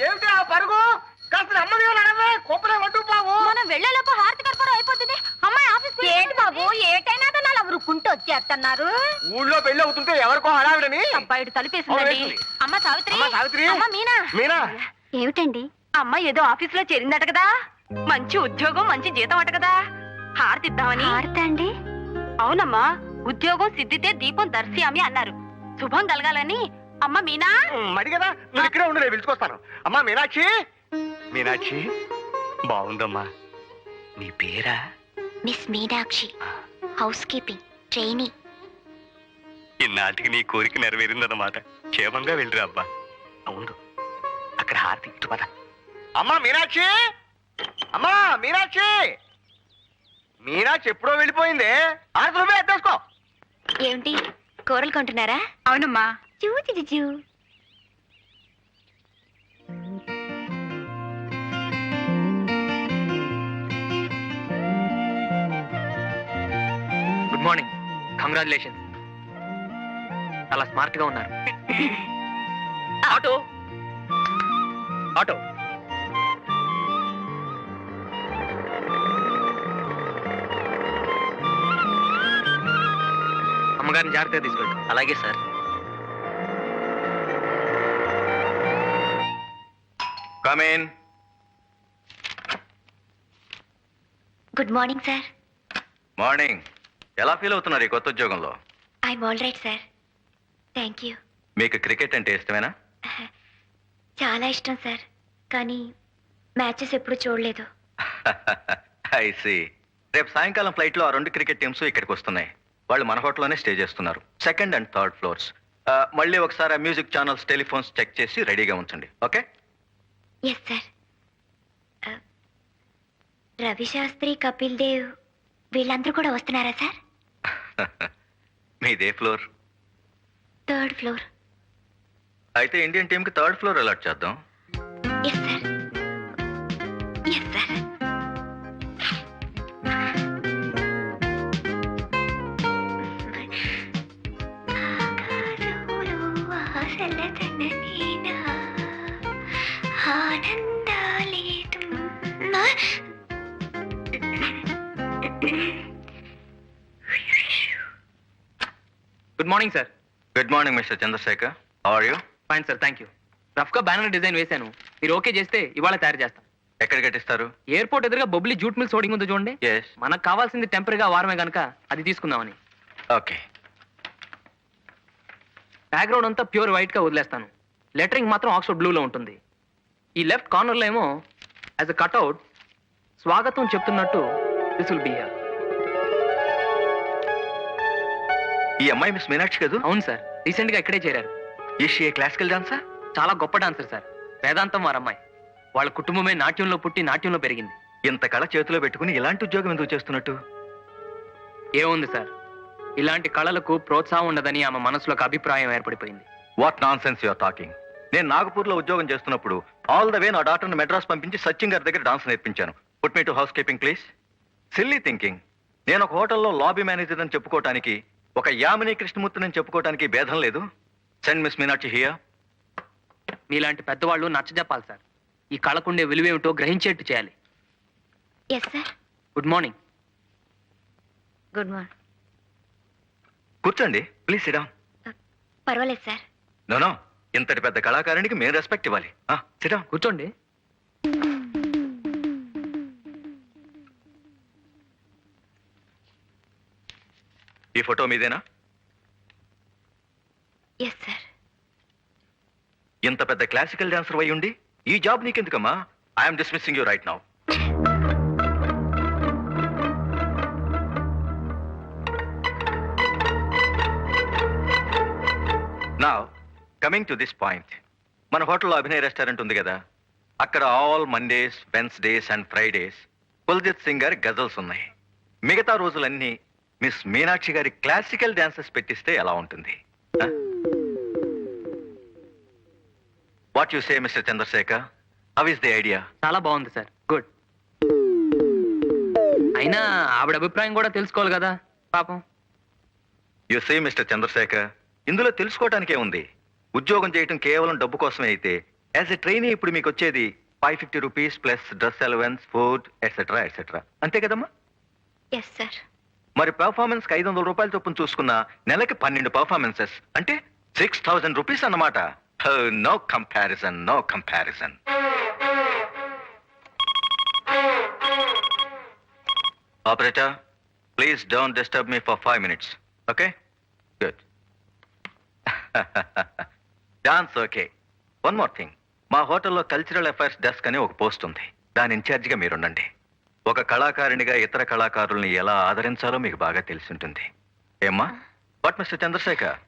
ఏమిటి ఆ పరుగు? కాస్త నెమ్మదిగా నడవే, కోపలే వంటూ బాబు. మనం వెళ్లేలోపు హారతి కర్పూరం అయిపోతుంది. అమ్మాయి ఆఫీస్ ఏంటి బాబు, ఏటైనా అలా ఉరుక్కుంటూ వచ్చేస్తున్నారు. ఊళ్ళో పెళ్లి అవుతుంటే ఎవరికో హడావిడని బయట తలుపేసిందండి. అమ్మ సావిత్రి, అమ్మ సావిత్రి, అమ్మ మీనా. మీనా ఏమిటండి? అమ్మ ఏదో ఆఫీస్ లో చేరిందట కదా, మంచి ఉద్యోగం మంచి జీతం అట కదా, హారతి ఇద్దామని. హారతి అండి? అవునమ్మా, ఉద్యోగం సిద్ధితే దీపం దర్శయామి అన్నారు. శుభం కలగాలని. అమ్మ మీనా. మడి కదా, నువ్వు ఇక్కడే ఉండు, నేను పిలుచుకొస్తాను. అమ్మా మీనాక్షి. మీనాక్షి బాగుందమ్మా. నీ పేరా? Miss Meenakshi, housekeeping trainee. ఇన్నాటికి నీ కోరిక నెరవేరిందన్నమాట. క్షేమంగా వెళ్ళిరా అబ్బా. అవును, అక్కడ హారతి ఇటు పద. అమ్మా మీనాక్షి, అమ్మా మీనాక్షి. మీనాక్షి ఎప్పుడో వెళ్ళిపోయిందే. హారతి నువ్వే ఎత్తేసుకో. ఏమిటి కూరలు కొంటున్నారా? అవునమ్మా. చూ చూ చూ. Good morning, congratulation. చాలా స్మార్ట్ గా ఉన్నారు. Auto auto. అమ్మగారిని జాగ్రత్తగా తీసుకెళ్ళి. అలాగే sir. Come in. Good morning sir. Morning. ఎలా ఫీల్ అవుతున్నారు ఈ కొత్త ఉద్యోగంలో? I'm all right sir, thank you. మీకు క్రికెట్ అంటే ఇష్టమేనా? చాలా ఇష్టం సార్, కానీ మ్యాచెస్ ఎప్పుడు చూడలేదు. I see. రేపు సాయంకాలం ఫ్లైట్ లో ఆ 2 క్రికెట్ టీమ్స్ ఇక్కడికి వస్తున్నాయి. వాళ్ళు మన హోటల్లోనే స్టే చేస్తున్నారు. 2nd and 3rd floors. మళ్ళీ ఒకసారి ఆ మ్యూజిక్ ఛానల్స్, టెలిఫోన్స్ చెక్ చేసి రెడీగా ఉంచండి. Okay? Yes sir. Ravi Shastri, Kapil Dev వీళ్ళందరూ కూడా వస్తున్నారా సార్? మీదే ఫ్లోర్? 3rd floor. అయితే ఇండియన్ టీమ్ కి 3rd ఫ్లోర్ అలాట్ చేద్దాం. Yes sir, yes sir. Good morning sir. Good morning mister Chandrasekhar. How are you? Fine sir, thank you. Rough గా బ్యానర్ డిజైన్ వేశాను. మీరు ఓకే చేస్తే ఇవాళ తయారు చేస్తాం. ఎక్కడ కట్టిస్తారు? ఎయిర్పోర్ట్ ఎదురుగా బొబ్లీ జూట్ మిల్స్ హోర్డింగ్ ఉంది చూడండి. ఎస్. మనకు కావాల్సింది టెంపరీగా వారమే గనక అది తీసుకుందామని. ఓకే. బ్యాక్గ్రౌండ్ అంతా ప్యూర్ వైట్ గా వదిలేస్తాను. లెటరింగ్ మాత్రం ఆక్స్ఫర్డ్ బ్లూలో ఉంటుంది. ఈ లెఫ్ట్ కార్నర్ లో ఏమో యాజ్ అ కట్అవుట్ స్వాగతం చెప్తున్నట్టు దిస్ విల్ బి హియర్. ఈ అమ్మాయి మిస్ మీనాక్షి కదా? అవును సార్, రీసెంట్ గా ఇక్కడే చేరారు. Is she a classical dancer? చాలా గొప్ప డాన్సర్ సార్. వేదాంతం వారి అమ్మాయి. వాళ్ళ కుటుంబమే నాట్యంలో పుట్టి నాట్యంలో పెరిగింది. ఇంత కళ చేతిలో పెట్టుకుని ఇలాంటి ఉద్యోగం ఎందుకు చేస్తున్నట్టు? ఏముంది సార్, ఇలాంటి కళలకు ప్రోత్సాహం ఉండదని ఆమె మనసులో ఒక అభిప్రాయం ఏర్పడిపోయింది. What nonsense you're talking. నేను నాగపూర్ లో ఉద్యోగం చేస్తున్నప్పుడు ఆల్ ద వే నా డాక్టర్ని మెడ్రాస్ పంపించి సచిన్ గారి దగ్గర డాన్స్ నేర్పించాను. Put me to house keeping please. Silly thinking. నేను ఒక హోటల్లో లాబీ మేనేజర్ అని చెప్పుకోవటానికి, ఒక యామిని కృష్ణమూర్తిని అని చెప్పుకోవటానికి భేదం లేదు. Send miss Meenakshi here. మీలాంటి పెద్దవాళ్ళు నచ్చజెప్పాలి సార్. ఈ కళకుండే విలువేమిటో గ్రహించేట్టు చేయాలి. Yes sir. Good morning. Good morning. కూర్చోండి ప్లీజ్. Sit down. పర్వాలేదు సార్. నో, ఇంతటి పెద్ద కళాకారునికి మేము రెస్పెక్ట్ ఇవ్వాలి. Sit down. కూర్చోండి. ఈ ఫోటో మీదేనా? Yes sir. ఇంత పెద్ద క్లాసికల్ డాన్సర్ అయి ఉండి ఈ జాబ్ నీకెందుకమ్మా? I'm dismissing you right now. Now coming to this point. మన హోటల్లో అభినయ్ రెస్టారెంట్ ఉంది కదా, అక్కడ all Mondays, Wednesdays and Fridays Kuljit Singh గారి గజల్స్ ఉన్నాయి. మిగతా రోజులన్నీ మిస్ మీనాక్షి గారి క్లాసికల్ డాన్సెస్ పెట్టిస్తే ఎలా ఉంటుంది? What you say mister Chandrasekhar? How is the idea? చాలా బాగుంది సార్. గుడ్. అయినా ఆవిడ అభిప్రాయం కూడా తెలుసుకోవాలి కదా పాపం. యు సే మిస్టర్ చంద్రశేఖర్, ఇందులో తెలుసుకోవటానికే ఉంది. ఉద్యోగం చేయటం కేవలం డబ్బు కోసమే అయితే యాజ్ ఎ ట్రైనీ ఇప్పుడు మీకు వచ్చేది 550 rupees plus dress allowance food etcetera etcetera అంతే కదమ్మా? Yes sir. మరి పెర్ఫార్మెన్స్ కి 500 రూపాయలు చొప్పున చూసుకున్న నెలకి 12 పర్ఫార్మెన్సెస్ అంటే 6000 రూపీస్ అన్నమాట. No comparison, no comparison. Operator, please don't disturb me for 5 minutes. Okay, good. Dance okay. One more thing, మా హోటల్లో కల్చరల్ అఫైర్స్ డెస్క్ అని ఒక పోస్ట్ ఉంది. దాని ఇన్ఛార్జిగా మీరుండండి. ఒక కళాకారునిగా ఇతర కళాకారుల్ని ఎలా ఆదరించాలో మీకు బాగా తెలిసి ఉంటుంది. ఏమ్మా? What mister Chandrashekhar?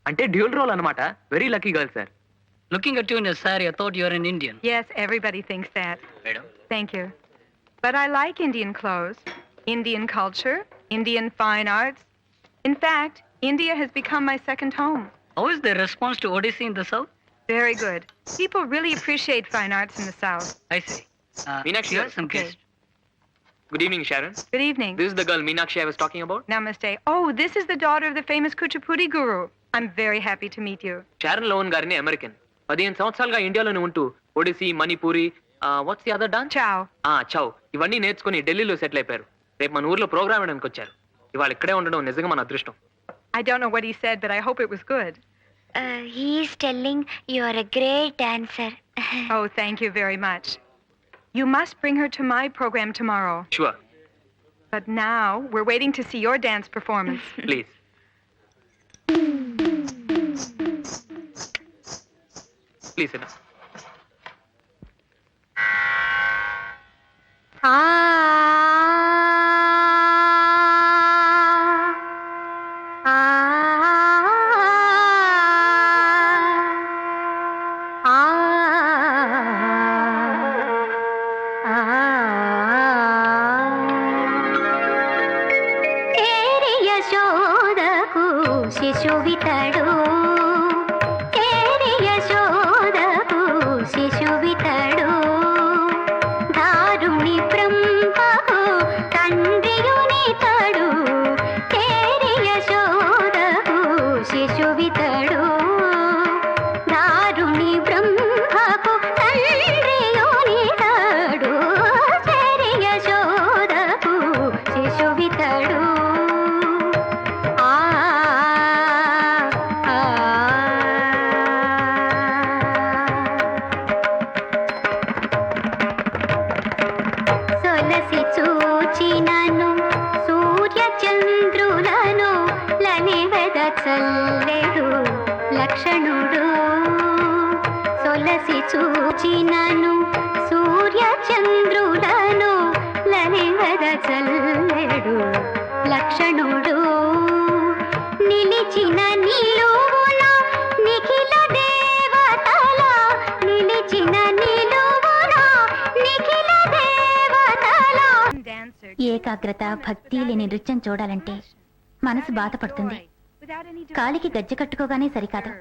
అంటే డ్యూల్ రోల్ అన్నమాట. Very lucky girl sir. Looking at you in your saree, I thought you were an Indian. Yes, everybody thinks that. Madam? Thank you. But I like Indian clothes, Indian culture, Indian fine arts. In fact, India has become my second home. How is the response to Odyssey in the South? Very good. People really appreciate fine arts in the South. I see. Meenakshi, Here are some okay. guests. Good evening Sharon. Good evening. This is the girl Meenakshi I was talking about. Namaste. Oh, this is the daughter of the famous Kuchipudi guru. I'm very happy to meet you. Sharon low one గారిని American. 15 సంవత్సరాలుగా ఇండియాలోనే ఉంటూ Odyssey, Manipuri, what's the other dance? Ciao. చౌ, ఇవన్నీ నేర్చుకుని ఢిల్లీలో settle అయిపోయారు. రేపు మన ఊర్లో ప్రోగ్రామ్ వేయడానికి వచ్చారు. ఇవాళ ఇక్కడే ఉండడం నిజంగా మన అదృష్టం. I don't know what he said, but I hope it was good. He is telling you are a great dancer. Oh, thank you very much. You must bring her to my program tomorrow. Sure, But now we're waiting to see your dance performance. Please. Please sit. శిశువితడు యశోదకు శిశువితడు దారుణి బ్రహ్మకు తండ్రియునితడు యశోదకు శిశువితడు దారుణి బ్రహ్మకు తండ్రియునితడు యశోదకు శిశువితడు. సొలసి చూచినను సూర్య చంద్రులను లనివెద చల్లెడు లక్షణుడు. సొలసి చూచినను సూర్య చంద్రులను లనివెద చల్లెడు లక్షణుడు. నిలిచిన నిలువున నిఖిల దేవతల నిలిచిన నిలువున నిఖిల దేవతల. Dancer. ఏకాగ్రత, భక్తి లేని నృత్యం చూడాలంటే మనసు బాధపడుతుంది. కాలికి గజ్జె కట్టుకోగానే సరికాదు.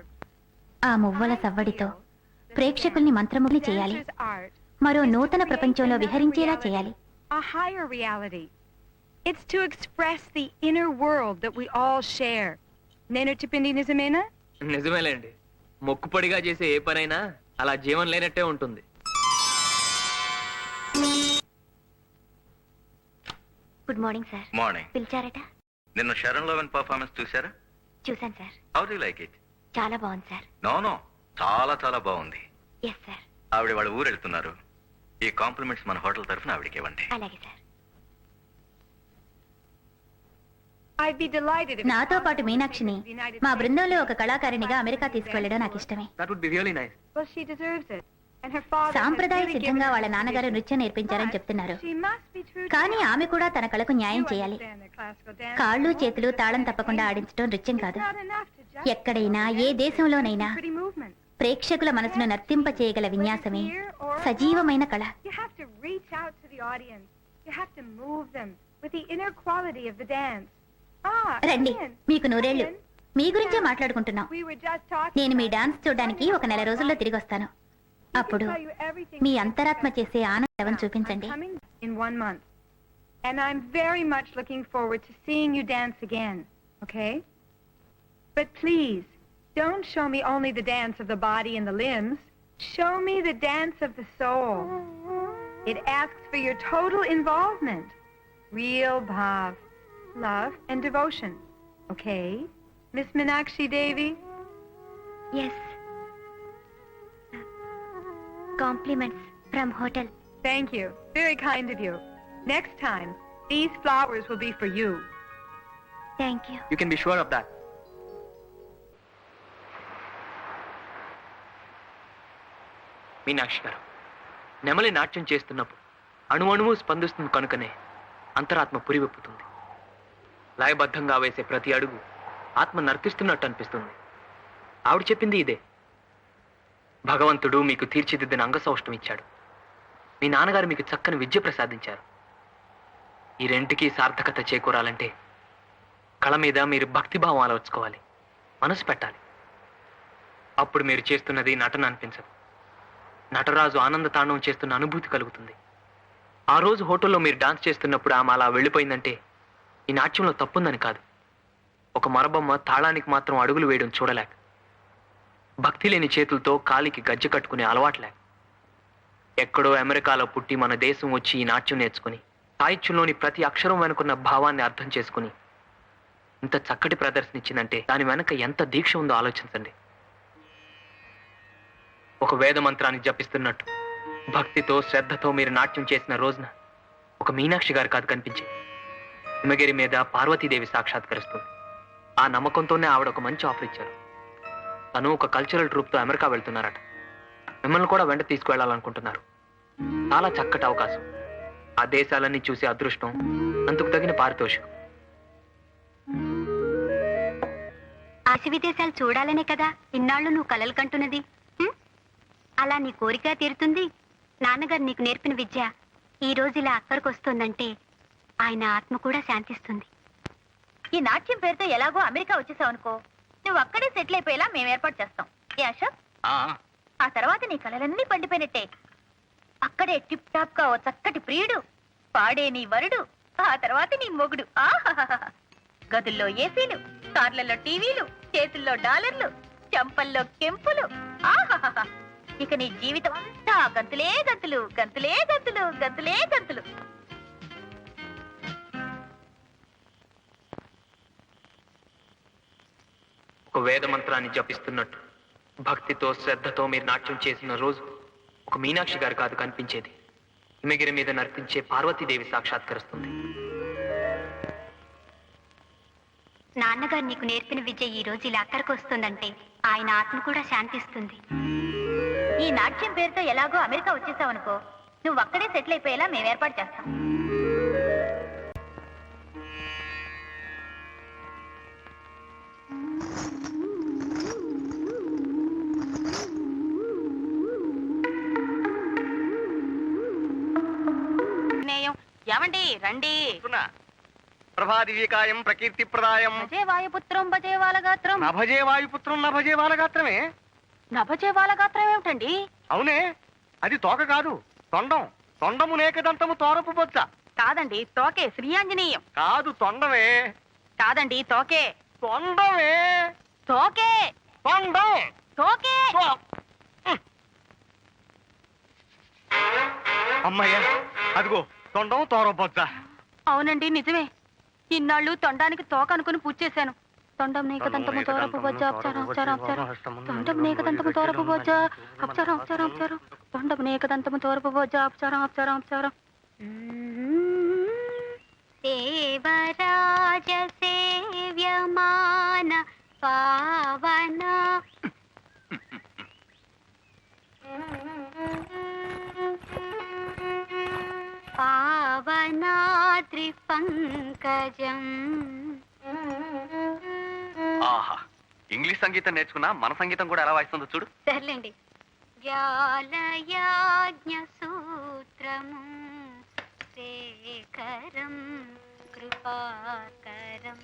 ఆ మువ్వల సవ్వడితో ప్రేక్షకుల్ని మంత్రముగ్ని చేయాలి. మరో నూతన ప్రపంచంలో విహరించేలా చేయాలి. A higher reality. It's to express the inner world that we all share. నేను చెప్పింది నిజమేనా? నిజమేలేండి. మొక్కుపడిగా చేసే ఏ పనైనా అలా జీవం లేనట్టే ఉంటుంది. Good morning sir. మార్నింగ్. పిలిచారట? నిన్న షరణ్ లోవెన్ పర్ఫార్మెన్స్ చూసారా? చూశాను sir. How do like it? చాలా బాగుంది సార్. నో నో, చాలా చాలా బాగుంది. Yes sir. ఆవిడ వాళ్ళ ఊరు వెళ్తున్నారు. ఈ కాంప్లిమెంట్స్ మన హోటల్ తరఫున ఆవిడకి ఇవ్వండి. అలాగే sir. I'd be delighted if నాతో పాటు మీనాక్షిని మా బృందంలో ఒక కళాకారిణిగా అమెరికా తీసుకువెళ్ళడం నాకు ఇష్టమే. That would be really nice. Well, she deserves it. And her father సాంప్రదాయ సిద్ధంగా వాళ్ళ నాన్నగారు నృత్యం నేర్పించారని చెప్తున్నారు. కానీ ఆమె కూడా తన కళకు న్యాయం చేయాలి. కాళ్ళు చేతులు తాళం తప్పకుండా ఆడించడం నృత్యం కాదు. ఎక్కడైనా ఏ దేశంలోనైనా ప్రేక్షకుల మనసును నర్తింప చేయగల విన్యాసమే సజీవమైన కళ. రండి, మీకు నూరేళ్లు. మీ గురించే మాట్లాడుకుంటున్నాం. నేను మీ డాన్స్ చూడడానికి ఒక నెల రోజుల్లో తిరిగి వస్తాను. అప్పుడు మీ అంతరాత్మ చేసే ఆనందం చూపించండి. In 1 month. And I'm very much looking forward to seeing you dance again. Okay? But please, don't show me only the dance of the body and the limbs. Show me the dance of the soul. It asks for your total involvement. Real bhav, love and devotion. Okay? Miss Meenakshi Devi? Yes. Compliments from hotel. Thank you. Very kind of you. Next time, these flowers will be for you. Thank you. You can be sure of that. Meenakshi గారు, నెమలి నాట్యం చేస్తున్నప్పుడు అణువణువు స్పందిస్తుంది కనుకనే అంతరాత్మ పురివెప్పుతుంది. లయబద్ధంగా వేసే ప్రతి అడుగు ఆత్మ నర్తిస్తున్నట్టు అనిపిస్తుంది. ఆవిడ చెప్పింది ఇదే. భగవంతుడు మీకు తీర్చిదిద్దిన అంగసౌష్టం ఇచ్చాడు. మీ నాన్నగారు మీకు చక్కని విద్య ప్రసాదించారు. ఈ రెంటికి సార్థకత చేకూరాలంటే కళ మీద మీరు భక్తిభావం అలవర్చుకోవాలి, మనసు పెట్టాలి. అప్పుడు మీరు చేస్తున్నది నటన అనిపించదు. నటరాజు ఆనంద తాండవం చేస్తున్న అనుభూతి కలుగుతుంది. ఆ రోజు హోటల్లో మీరు డాన్స్ చేస్తున్నప్పుడు ఆమె అలా వెళ్ళిపోయిందంటే ఈ నాట్యంలో తప్పుందని కాదు. ఒక మరబొమ్మ తాళానికి మాత్రం అడుగులు వేయడం చూడలేక, భక్తి లేని చేతులతో కాలికి గజ్జె కట్టుకునే అలవాట్లేక, ఎక్కడో అమెరికాలో పుట్టి మన దేశం వచ్చి ఈ నాట్యం నేర్చుకుని సాహిత్యంలోని ప్రతి అక్షరం వెనుకున్న భావాన్ని అర్థం చేసుకుని ఇంత చక్కటి ప్రదర్శన ఇచ్చిందంటే దాని వెనక ఎంత దీక్ష ఉందో ఆలోచించండి. ఒక వేద మంత్రాన్ని జపిస్తున్నట్టు భక్తితో శ్రద్ధతో మీరు నాట్యం చేసిన రోజున ఒక మీనాక్షి గారు కాదు కనిపించి హిమగిరి మీద పార్వతీదేవి సాక్షాత్కరిస్తుంది. ఆ నమ్మకంతోనే ఆవిడ ఒక మంచి ఆఫర్ ఇచ్చారు. తను ఒక కల్చరల్ ట్రూప్తో అమెరికా వెళ్తున్నారట. మిమ్మల్ని కూడా వెంట తీసుకువెళ్ళాలనుకుంటున్నారు. చాలా చక్కటి అవకాశం. ఆ దేశాలన్నీ చూసే అదృష్టం, అందుకు తగిన పారితోషికం. ఆశ విదేశాలు చూడాలనే కదా ఇన్నాళ్ళు నువ్వు కలలు కంటున్నది. అలా నీ కోరిక తీరుతుంది. నాన్నగారు నీకు నేర్పిన విద్య ఈ రోజు ఇలా అక్కడికి వస్తుందంటే ఆయన ఆత్మ కూడా శాంతిస్తుంది. ఈ నాట్యం పేరుతో ఎలాగో అమెరికా వచ్చేసావు అనుకో, నువ్వు అక్కడే సెటిల్ అయిపోయేలా మేము ఏర్పాటు చేస్తాం. ఏ అశోక్, ఆ తర్వాత నీ కలలన్నీ పండిపోయినట్టే. అక్కడే టిప్ టాప్ గా ఓ చక్కటి ప్రియుడు, పాడే నీ వరుడు, ఆ తర్వాత నీ మొగుడు. ఆహాహా, గదుల్లో ఏసీలు, కార్లలో టీవీలు, చేతుల్లో డాలర్లు, చెంపల్లో కెంపులు. ఆహాహా, ఇక నీ జీవితం అంతా గంతులే గంతులు, గంతులే గంతులు, గంతులే గంతులు. ఒక వేద మంత్రాన్ని జపిస్తున్నట్టు భక్తితో శ్రద్ధతో మీరు నాట్యం చేసిన రోజు ఒక మీనాక్షి గారు కాదు కనిపించేది, హిమగిరి మీద నర్తించే పార్వతీదేవి సాక్షాత్కరిస్తుంది. నాన్నగారు నీకు నేర్పిన విద్య ఈ రోజు ఇలా అక్కడికి వస్తుందంటే ఆయన ఆత్మ కూడా శాంతిస్తుంది. ఈ నాట్యం పేరుతో ఎలాగో అమెరికా వచ్చేసావు అనుకో, నువ్వు అక్కడే సెటిల్ అయిపోయేలా మేము ఏర్పాటు చేస్తాం. ఏమండి రండి. ప్రభాదివ్యకాయం ప్రకీర్తి ప్రదాయం. భజే వాయుపుత్రం భజే వాలగాత్రం. నభజే వాయుపుత్రం నభజే బాలగాత్రమే. నభజే వాలగాత్రం ఏమిటండి? అవునే, అది తోక కాదు, తొండం. తొండము నేకదంతము తోరపు బొచ్చ. కాదండి, తోకే శ్రీయాంజనేయం. కాదు, తొండమే. కాదండి, తోకే. తొండమే. తోకే. తొండం. తోకే. అమ్మయ్య, అదిగో తొండం తోరబొచ్చ. అవునండి, నిజమే. ఇన్నాళ్ళు తొండానికి తోక అనుకుని పూజ చేశాను. తొండం నీకదంతము తోరపు బొజ్జ అప్చారం అప్చారం అప్చారం. తొండం నీకదంతము తోరపు బొజ్జ అప్చారం అప్చారం అప్చారం. తొండం నీకదంతము తోరపు బొజ్జ అప్చారం అప్చారం అప్చారం. దేవరాజ సేవ్యమాన పావన పావనాద్రి పంకజం. ఆహా, ఇంగ్లీష్ సంగీతం నేర్చుకున్నా మన సంగీతం కూడా ఎలా వాయిస్తుందో చూడు. సర్లేండి. వ్యాలయాజ్ఞ సూత్రము శేఖరం కృపాకరం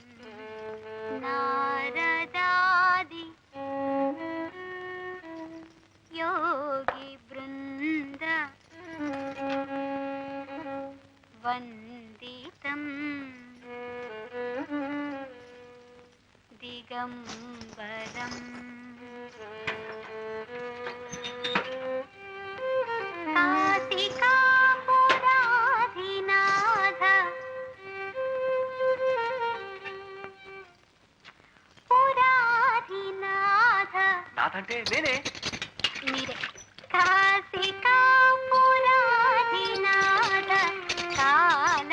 నారదాది యోగి బృంద వందితం దిగంబరం అంటే నేనే. మీరే. కాశికా పురాధినాథ కాలభైరవం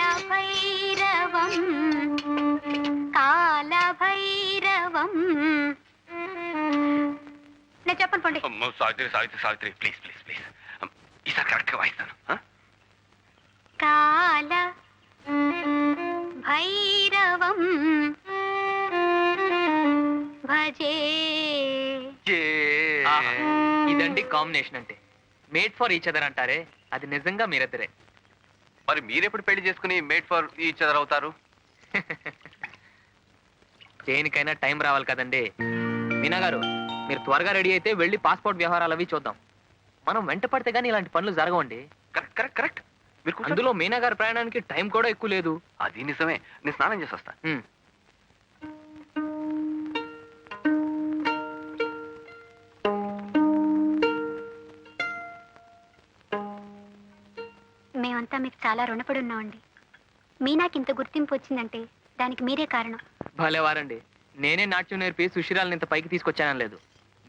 కాలభైరవం. నేను చెప్పండి పండి. Savitri Savitri Savitri please please please ఈసారి కరెక్ట్గా వాయిస్తాను. కాల భైరవం భజే. ఆహా, ఇదండి కాంబినేషన్ అంటే. మేడ్ ఫర్ ఈచ్ అదర్ అంటారే, అది నిజంగా మీరిద్దరే. మరి మీరెప్పుడు పెళ్లి చేసుకుని మేడ్ ఫర్ ఈచ్ అదర్ అవుతారు? దేనికైనా టైం రావాలి కదండి. మీనా గారు, మీరు త్వరగా రెడీ అయితే వెళ్ళి పాస్పోర్ట్ వ్యవహారాలు అవి చూద్దాం. మనం వెంట పడితే గానీ ఇలాంటి పనులు జరగవండి. Correct correct correct. మీరు అందులో మీనా గారి ప్రయాణానికి టైం కూడా ఎక్కువ లేదు. అది నిజమే. నేను స్నానం చేసి వస్తా. మేమంతా మీకు చాలా రుణపడి ఉన్నామండి. మీనాకి ఇంత గుర్తింపు వచ్చిందంటే దానికి మీరే కారణం. భలేవారండి. నేనే నాట్యం నేర్పి సుశీరాలను ఇంత పైకి తీసుకొచ్చానని లేదు.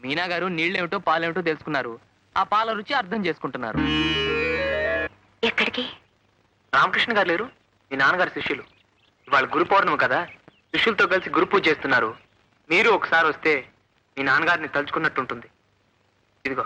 మీనా గారు నీళ్ళేమిటో పాలేమిటో తెలుసుకున్నారు. ఆ పాల రుచి అర్థం చేసుకుంటున్నారు. ఎక్కడికి? రామకృష్ణ గారు లేరు, మీ నాన్నగారు శిష్యులు. ఇవాళ గురు పౌర్ణమి కదా, శిష్యులతో కలిసి గురు పూజ చేస్తున్నారు. మీరు ఒకసారి వస్తే మీ నాన్నగారిని తలుచుకున్నట్టుంటుంది. ఇదిగో.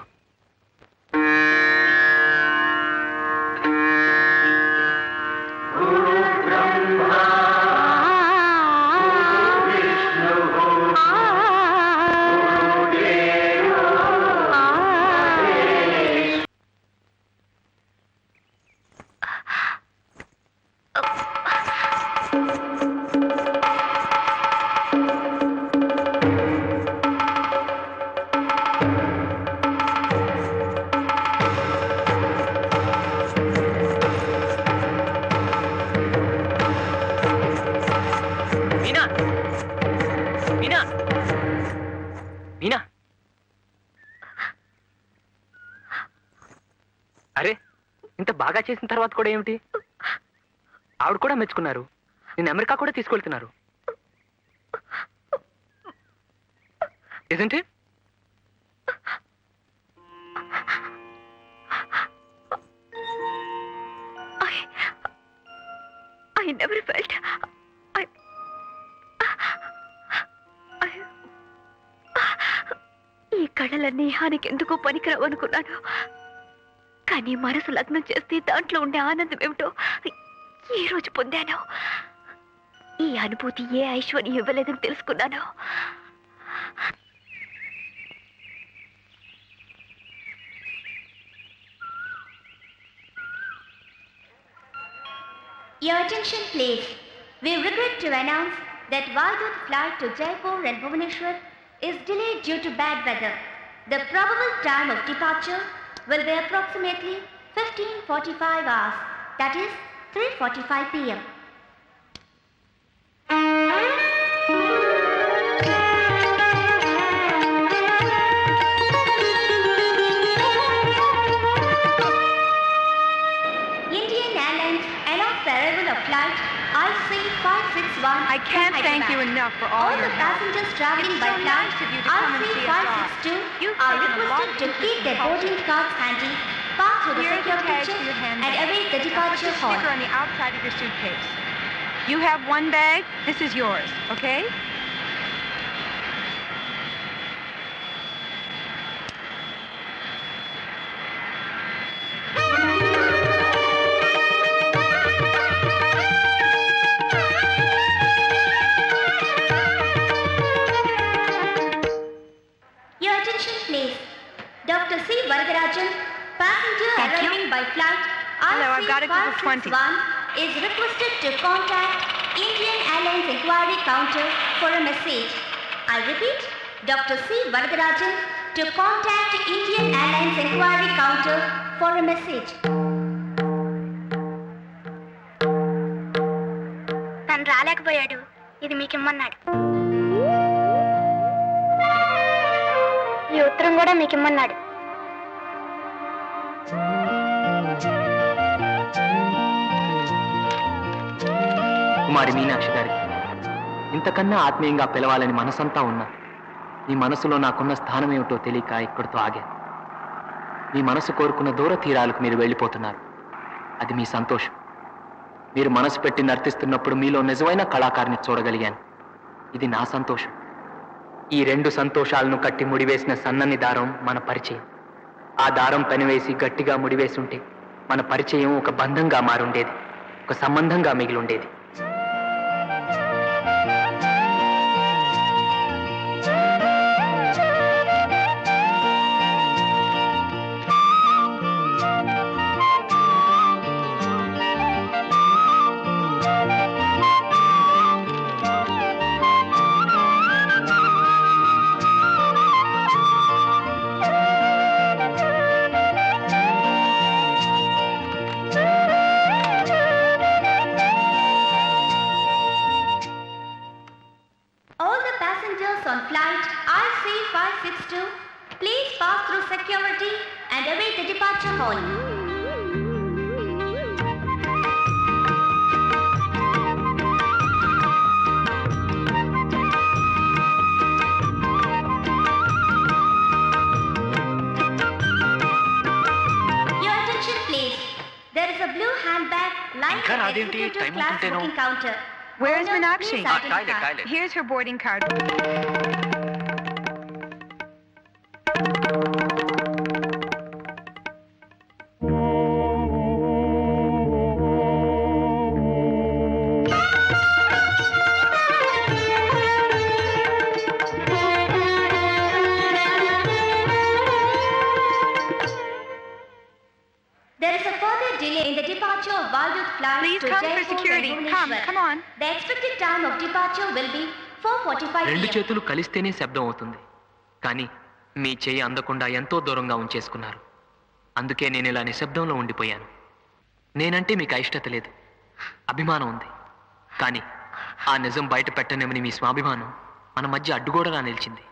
మీనా, మీనా, మీనా. అరే, ఇంత బాగా చేసిన తర్వాత కూడా ఏమిటి? ఆవిడ కూడా మెచ్చుకున్నారు. నేను అమెరికా కూడా తీసుకెళ్తున్నారు. Isn't it? I never felt ఈ కళలన్నీ హానికి ఎందుకో పనికిరావు అనుకున్నాను. కానీ మనసు లగ్నం చేస్తే దాంట్లో ఉండే ఆనందం ఏమిటో ఈ రోజు పొందాను. ఈ అనుభూతి ఏ ఐశ్వర్యం ఇవ్వలేదని తెలుసుకున్నాను. Your attention please. We regret to announce that Vaidut flight to Jaipur and Bhubaneswar is delayed due to bad weather. The probable time of departure will be approximately 15:45 hours, that is 3:45 p.m. Indian Airlines announced the arrival of flight IC561. I can't thank you enough for all All your the help. passengers traveling It's by so flight nice of you to come and see us off. IC562 You've are taken a lot requested of to keep their boarding cards handy, pass through the Here's the security tag check, for your and handbag. await the Now put departure the hall. sticker on the outside of your suitcase. You have one bag. This is yours, okay? Your attention please. Dr. C. Varadarajan, passenger Thank you. arriving by flight Hello, I've got it to the 20. IC561 is requested to contact Indian Airlines Inquiry Counter for a message. I repeat, Dr. C. Varadarajan to contact Indian Airlines Inquiry Counter for a message. తను రాలేకపోయాడు. ఇది మీకు ఇమ్మన్నాడు. ఈ ఉత్తరం కూడా మీకు ఇమ్మన్నాడు. కుమారి మీనాక్షి గారికి ఇంతకన్నా ఆత్మీయంగా పిలవాలని మనసంతా ఉన్నా మీ మనసులో నాకున్న స్థానం ఏమిటో తెలియక ఇక్కడితో ఆగాను. మీ మనసు కోరుకున్న దూర తీరాలకు మీరు వెళ్ళిపోతున్నారు. అది మీ సంతోషం. మీరు మనసు పెట్టి నర్తిస్తున్నప్పుడు మీలో నిజమైన కళాకారుని చూడగలిగాను. ఇది నా సంతోషం. ఈ రెండు సంతోషాలను కట్టి ముడివేసిన సన్నని దారం మన పరిచయం. ఆ దారం పెనవేసి గట్టిగా ముడివేసి ఉంటే మన పరిచయం ఒక బంధంగా మారుండేది, ఒక సంబంధంగా మిగిలుండేది. All the passengers on flight IC562, please pass through security and await the departure hall. Your attention please. There is a blue handbag lying ఇంకా at the రాదేంటి? executive time class అవుతుంటేనో. booking counter. Where's Owner, Meenakshi? please identify. toilet. Here's her boarding card. There is a further delay in the departure of Valdut flight Please to come for Jaipur and security. Come, Bhubaneswar. come on. The expected time of departure will be 4:45 రెండు p.m. చేతులు కలిస్తేనే శబ్దం అవుతుంది. కానీ మీ చెయ్యి అందకుండా ఎంతో దూరంగా ఉంచేసుకున్నారు. అందుకే నేను ఇలా నిశ్శబ్దంలో ఉండిపోయాను. నేనంటే మీకు అయిష్టత లేదు, అభిమానం ఉంది. కానీ ఆ నిజం బయట పెట్టనేమని మీ స్వాభిమానం మన మధ్య అడ్డుగోడలా నిలిచింది.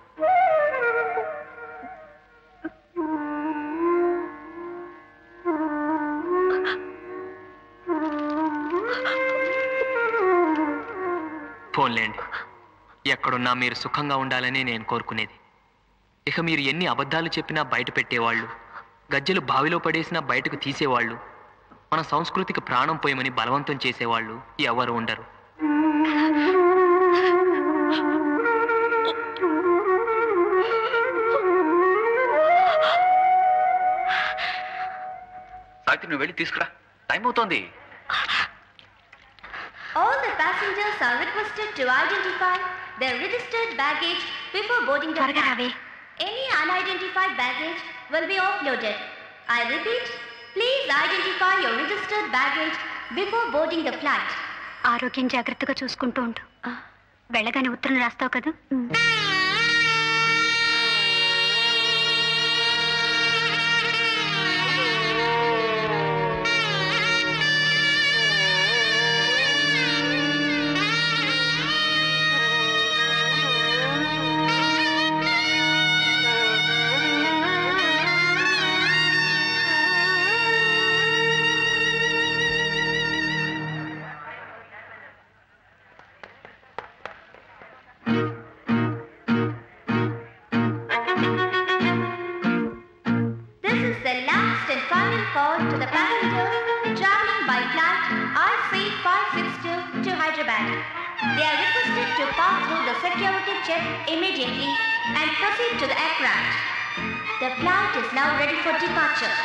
ఫోన్లేండి, ఎక్కడున్నా మీరు సుఖంగా ఉండాలని నేను కోరుకునేది. ఇక మీరు ఎన్ని అబద్ధాలు చెప్పినా బయట పెట్టేవాళ్ళు, గజ్జెలు బావిలో పడేసినా బయటకు తీసేవాళ్ళు, మన సంస్కృతికి ప్రాణం పోయమని బలవంతం చేసేవాళ్ళు ఎవరు ఉండరు. సావిత్రి, నువ్వు వెళ్ళి తీసుకురా, టైం అవుతోంది. All the passengers are requested to identify their registered baggage before boarding the flight. Any unidentified baggage will be offloaded. I repeat, please identify your registered baggage before boarding the flight. ఆరోగ్యం జాగ్రత్తగా చూసుకుంటూ ఉండు. వెళ్ళగానే ఉత్తరం రాస్తావు కదా. This is the last and final call to the passengers traveling by flight IC562 to Hyderabad. They are requested to pass through the security check immediately and proceed to the aircraft. The flight is now ready for departure.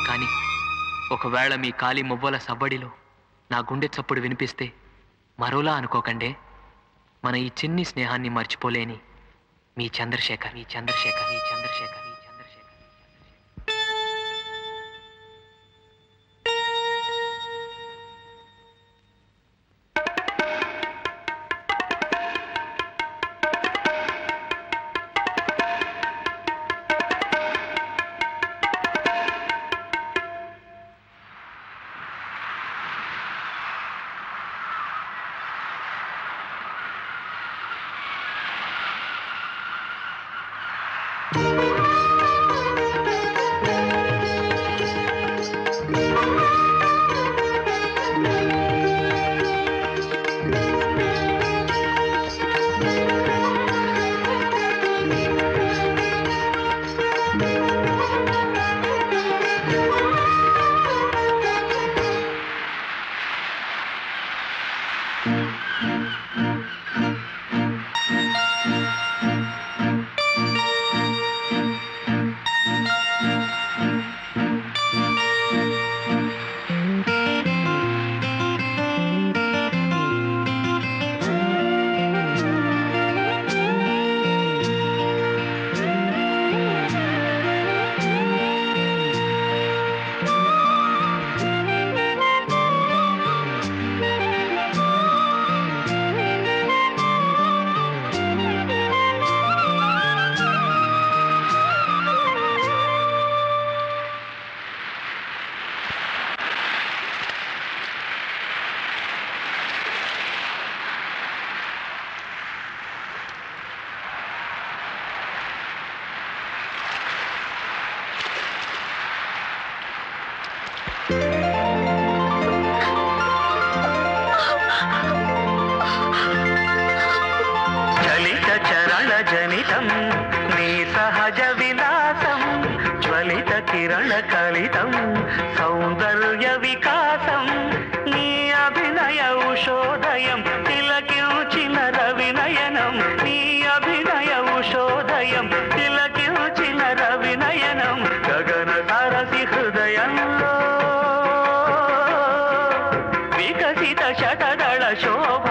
కానీ ఒకవేళ మీ కాలి మువ్వల సవ్వడిలో నా గుండె చప్పుడు వినిపిస్తే మరోలా అనుకోకండే. మన ఈ చిన్ని స్నేహాన్ని మర్చిపోలేని మీ చంద్రశేఖర్, మీ చంద్రశేఖర్, మీ చంద్రశేఖర్, మీ చంద్రశేఖర్. చలిత చరణ జనితం నీ సహజ విలాసం జ్వలిత కిరణ కలితం సౌందర్య వికాసం నీ అభినయ ఉషోదయం తిలకించిన రవినయనం నీ అభినయ ఉషోదయం తిలకించిన రవినయనం గగన సరసి హృదయంలో వికసిత శతదళ శోభ